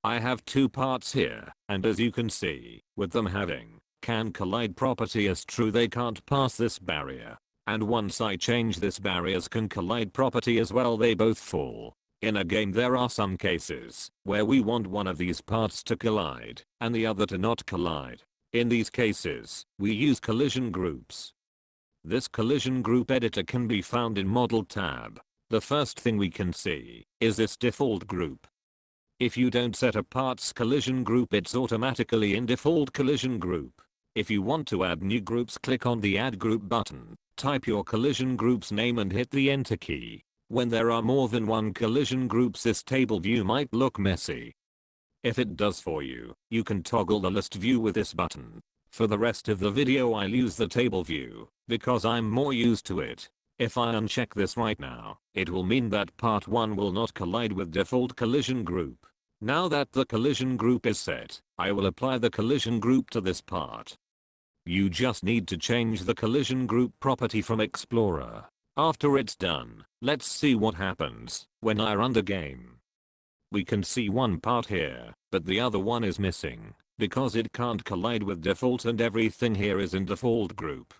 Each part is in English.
I have two parts here, and as you can see, with them having can collide property as true, they can't pass this barrier. And once I change this barriers can collide property as well, they both fall. In a game there are some cases where we want one of these parts to collide and the other to not collide. In these cases, we use collision groups. This collision group editor can be found in Model tab. The first thing we can see is this default group. If you don't set a parts collision group, it's automatically in default collision group. If you want to add new groups, click on the add group button, type your collision group's name and hit the enter key. When there are more than one collision groups, this table view might look messy. If it does for you, you can toggle the list view with this button. For the rest of the video I'll use the table view, because I'm more used to it. If I uncheck this right now, it will mean that part 1 will not collide with default collision group. Now that the collision group is set, I will apply the collision group to this part. You just need to change the collision group property from Explorer. After it's done, let's see what happens when I run the game. We can see one part here, but the other one is missing because it can't collide with default and everything here is in default group.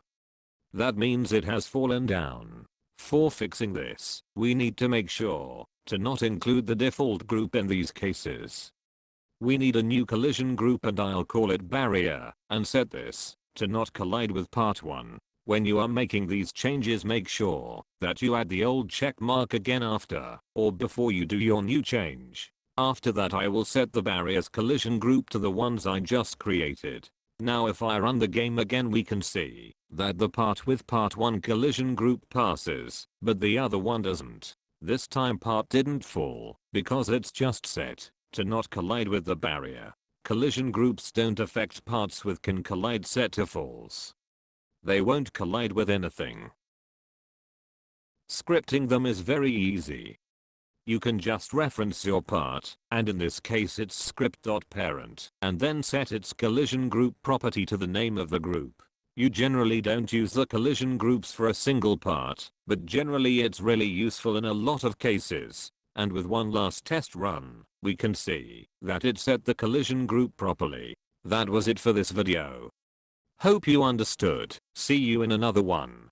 That means it has fallen down. For fixing this, we need to make sure to not include the default group in these cases. We need a new collision group and I'll call it barrier and set this to not collide with part 1. When you are making these changes, make sure that you add the old check mark again after or before you do your new change. After that I will set the barriers collision group to the ones I just created. Now if I run the game again, we can see that the part with part 1 collision group passes, but the other one doesn't. This time part didn't fall because it's just set to not collide with the barrier. Collision groups don't affect parts with can collide set to false. They won't collide with anything. Scripting them is very easy. You can just reference your part, and in this case it's script.parent, and then set its collision group property to the name of the group. You generally don't use the collision groups for a single part, but generally it's really useful in a lot of cases. And with one last test run, we can see that it set the collision group properly. That was it for this video. Hope you understood. See you in another one.